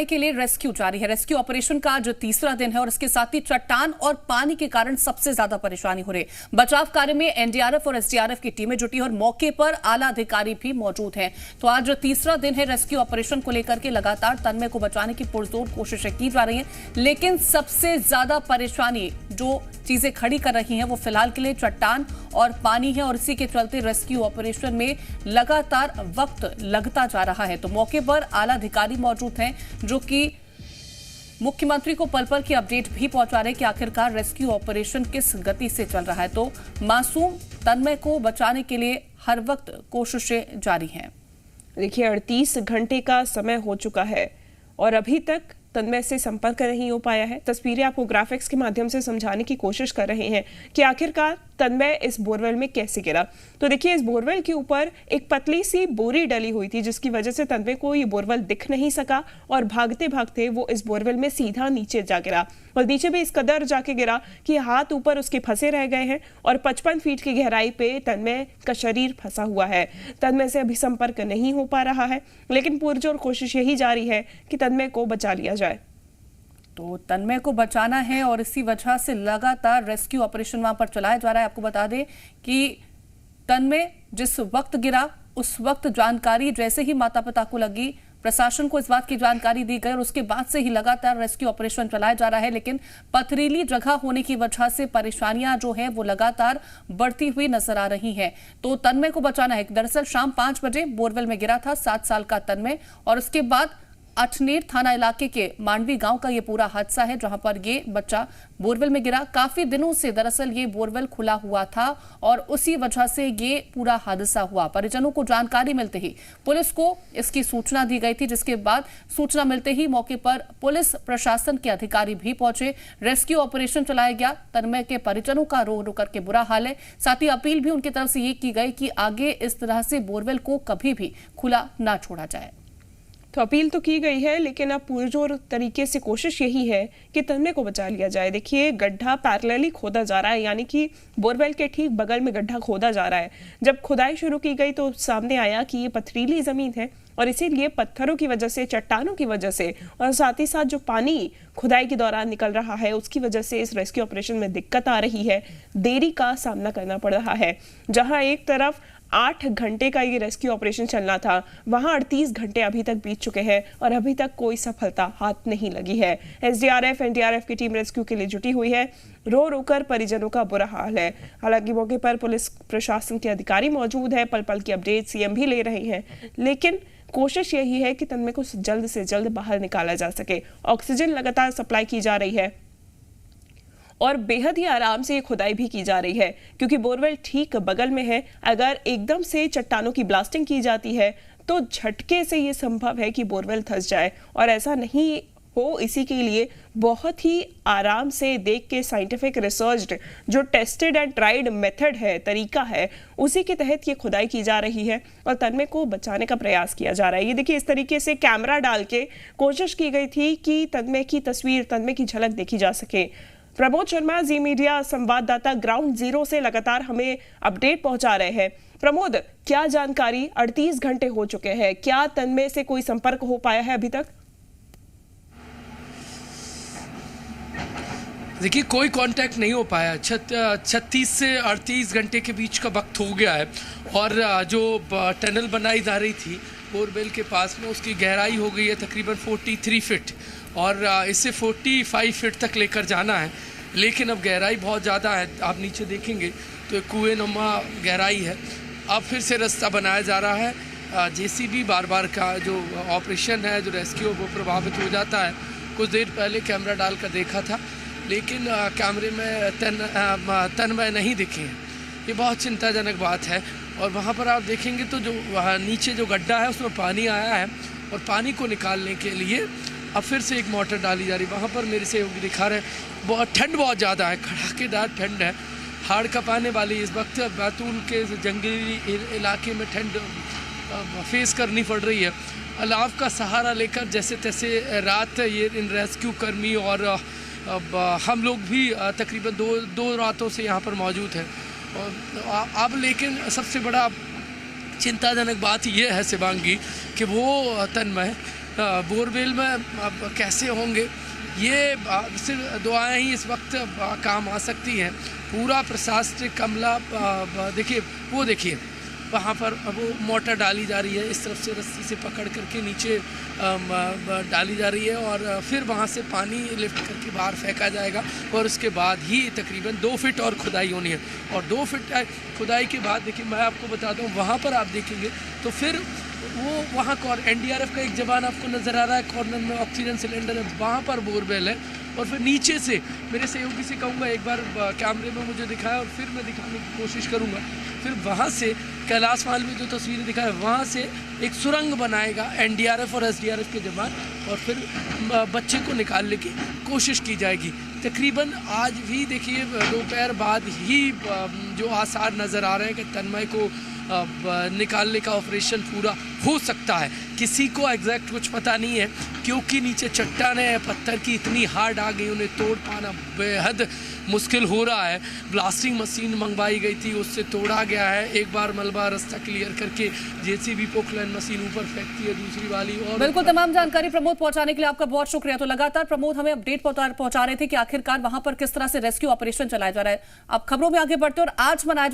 के लिए रेस्क्यू जारी है। रेस्क्यू ऑपरेशन का आज तीसरा दिन है और इसके साथ ही चट्टान और पानी के कारण सबसे ज्यादा परेशानी हो रही है। बचाव कार्य में एनडीआरएफ और एसडीआरएफ की टीमें जुटी और मौके पर आला अधिकारी भी मौजूद हैं। तो आज तीसरा दिन है रेस्क्यू ऑपरेशन को लेकर के लगातार तन्मय को बचाने की पुरजोर कोशिशें की जा रही हैं, लेकिन सबसे ज्यादा परेशानी जो चीजें खड़ी कर रही हैं वो फिलहाल के लिए चट्टान और पानी है और इसी के चलते रेस्क्यू ऑपरेशन में लगातार वक्त लगता जा रहा है। तो मौके पर आला अधिकारी मौजूद हैं जो कि मुख्यमंत्री को पल पल की अपडेट भी पहुंचा रहे कि आखिरकार रेस्क्यू ऑपरेशन किस गति से चल रहा है। तो मासूम तन्मय को बचाने के लिए हर वक्त कोशिशें जारी हैं। देखिए 38 घंटे का समय हो चुका है और अभी तक तन्मय से संपर्क नहीं हो पाया है। तस्वीरें आपको ग्राफिक्स के माध्यम से समझाने की कोशिश कर रहे हैं कि आखिरकार तन्मय इस बोरवेल में कैसे गिरा। तो देखिए इस बोरवेल के ऊपर एक पतली सी बोरी डली हुई थी जिसकी वजह से तन्मय को ये बोरवेल दिख नहीं सका और भागते भागते वो इस बोरवेल में सीधा नीचे जा गिरा और नीचे भी इस कदर जाके गिरा कि हाथ ऊपर उसके फंसे रह गए हैं और 55 फीट की गहराई पे तन्मय का शरीर फंसा हुआ है। तन्मय से अभी संपर्क नहीं हो पा रहा है, लेकिन पुरजोर कोशिश यही जारी है कि तन्मय को बचा लिया जाए। तो तन्मय को बचाना है और इसी वजह से लगातार रेस्क्यू ऑपरेशन वहां पर चलाया जा रहा है। आपको बता दें कि तन्मय जिस वक्त गिरा उस वक्त जानकारी जैसे ही माता पिता को लगी, प्रशासन को इस बात की जानकारी दी गई और उसके बाद से ही लगातार रेस्क्यू ऑपरेशन चलाया जा रहा है, लेकिन पथरीली जगह होने की वजह से परेशानियां जो है वो लगातार बढ़ती हुई नजर आ रही हैं। तो तन्मय को बचाना है। दरअसल शाम 5 बजे बोरवेल में गिरा था 7 साल का तन्मय और उसके बाद अठनेर थाना इलाके के मांडवी गांव का ये पूरा हादसा है जहां पर ये बच्चा बोरवेल में गिरा। काफी दिनों से दरअसल ये बोरवेल खुला हुआ था और उसी वजह से ये पूरा हादसा हुआ। परिजनों को जानकारी मिलते ही पुलिस को इसकी सूचना दी गई थी, जिसके बाद सूचना मिलते ही मौके पर पुलिस प्रशासन के अधिकारी भी पहुंचे। रेस्क्यू ऑपरेशन चलाया गया। तन्मय के परिजनों का रो रो करके बुरा हाल है। साथ ही अपील भी उनकी तरफ से ये की गई कि आगे इस तरह से बोरवेल को कभी भी खुला ना छोड़ा जाए। तो अपील तो की गई है, लेकिन अब पुरजोर तरीके से कोशिश यही है कि तन्मय को बचा लिया जाए। देखिए गड्ढा पैरेलली खोदा जा रहा है, यानी कि बोरवेल के ठीक बगल में गड्ढा खोदा जा रहा है। जब खुदाई शुरू की गई तो सामने आया कि ये पथरीली जमीन है और इसीलिए पत्थरों की वजह से, चट्टानों की वजह से और साथ ही साथ जो पानी खुदाई के दौरान निकल रहा है उसकी वजह से इस रेस्क्यू ऑपरेशन में दिक्कत आ रही है, देरी का सामना करना पड़ रहा है। जहां एक तरफ 8 घंटे का ये रेस्क्यू ऑपरेशन चलना था, वहां 38 घंटे अभी तक बीत चुके हैं और अभी तक कोई सफलता हाथ नहीं लगी है। एसडीआरएफ एनडीआरएफ की टीम रेस्क्यू के लिए जुटी हुई है। रो रो कर परिजनों का बुरा हाल है। हालांकि मौके पर पुलिस प्रशासन के अधिकारी मौजूद है, पल पल की अपडेट सीएम भी ले रहे हैं, लेकिन कोशिश यही है कि तन्मय को जल्द से जल्द बाहर निकाला जा सके। ऑक्सीजन लगातार सप्लाई की जा रही है और बेहद ही आराम से ये खुदाई भी की जा रही है क्योंकि बोरवेल ठीक बगल में है। अगर एकदम से चट्टानों की ब्लास्टिंग की जाती है तो झटके से ये संभव है कि बोरवेल धंस जाए और ऐसा नहीं हो, इसी के लिए बहुत ही आराम से देख के साइंटिफिक रिसर्च्ड जो टेस्टेड एंड ट्राइड मेथड है, तरीका है, उसी के तहत ये खुदाई की जा रही है और तन्मय को बचाने का प्रयास किया जा रहा है। ये देखिए इस तरीके से कैमरा डाल के कोशिश की गई थी कि तन्मय की तस्वीर, तन्मय की झलक देखी जा सके। प्रमोद शर्मा, जी मीडिया संवाददाता, ग्राउंड जीरो से लगातार हमें अपडेट पहुंचा रहे हैं। प्रमोद, क्या जानकारी? 38 घंटे हो चुके हैं, क्या तन्मय से कोई संपर्क हो पाया है अभी तक? देखिए कोई कांटेक्ट नहीं हो पाया। 36 से 38 घंटे के बीच का वक्त हो गया है और जो टनल बनाई जा रही थी बोरवेल के पास में उसकी गहराई हो गई है तकरीबन 43 फीट और इससे 45 फीट तक लेकर जाना है, लेकिन अब गहराई बहुत ज़्यादा है। आप नीचे देखेंगे तो एक कुएं नुमा गहराई है। अब फिर से रास्ता बनाया जा रहा है। जेसीबी बार का जो ऑपरेशन है, जो रेस्क्यू, वो प्रभावित हो जाता है। कुछ देर पहले कैमरा डाल कर देखा था, लेकिन कैमरे में तन्मय नहीं दिखे हैं। ये बहुत चिंताजनक बात है। और वहाँ पर आप देखेंगे तो जो नीचे जो गड्ढा है उसमें पानी आया है और पानी को निकालने के लिए अब फिर से एक मोटर डाली जा रही है। वहाँ पर मेरे से दिखा रहे हैं बहुत ठंड, बहुत ज़्यादा है, कड़ाकेदार ठंड है, हाड़ कपाने वाली। इस वक्त बैतूल के जंगली इलाके में ठंड फेस करनी पड़ रही है। अलाव का सहारा लेकर जैसे तैसे रात ये इन रेस्क्यू कर्मी और हम लोग भी तकरीबन दो रातों से यहाँ पर मौजूद हैं। और अब लेकिन सबसे बड़ा चिंताजनक बात यह है शिवांगी कि वो तन्मय बोरवेल में अब कैसे होंगे, ये सिर्फ दुआएं ही इस वक्त काम आ सकती हैं। पूरा प्रशासनिक अमला देखिए, वो देखिए वहाँ पर वो मोटर डाली जा रही है, इस तरफ से रस्सी से पकड़ करके नीचे डाली जा रही है और फिर वहाँ से पानी लिफ्ट करके बाहर फेंका जाएगा और उसके बाद ही तकरीबन 2 फीट और खुदाई होनी है। और 2 फीट खुदाई के बाद देखिए, मैं आपको बता दूँ, वहाँ पर आप देखेंगे तो फिर वो वहाँ NDRF का एक जवान आपको नज़र आ रहा है, कॉर्नर में ऑक्सीजन सिलेंडर है, वहाँ पर बोरवेल है। और फिर नीचे से मेरे सहयोगी से कहूँगा एक बार कैमरे में मुझे दिखाया और फिर मैं दिखाने की कोशिश करूँगा। फिर वहाँ से कैलाश महल में जो तस्वीरें दिखाए, वहाँ से एक सुरंग बनाएगा NDRF और SDRF के जवान और फिर बच्चे को निकालने की कोशिश की जाएगी। तकरीबन आज भी देखिए दोपहर बाद ही जो आसार नज़र आ रहे हैं कि तन्मय को निकालने का ऑपरेशन पूरा हो सकता है। किसी को एग्जैक्ट कुछ पता नहीं है क्योंकि नीचे चट्टानें पत्थर की इतनी हार्ड आ गई, उन्हें तोड़ पाना बेहद मुश्किल हो रहा है। ब्लास्टिंग मशीन मंगवाई गई थी, उससे तोड़ा गया है। एक बार मलबा रास्ता क्लियर करके JCB पोकलैंड मशीन ऊपर फेंकती है, दूसरी वाली। और बिल्कुल, तमाम जानकारी प्रमोद पहुंचाने के लिए आपका बहुत शुक्रिया। तो लगातार प्रमोद हमें अपडेट पहुंचा रहे थे कि आखिरकार वहां पर किस तरह से रेस्क्यू ऑपरेशन चलाया जा रहा है। अब खबरों में आगे बढ़ते और आज मनाया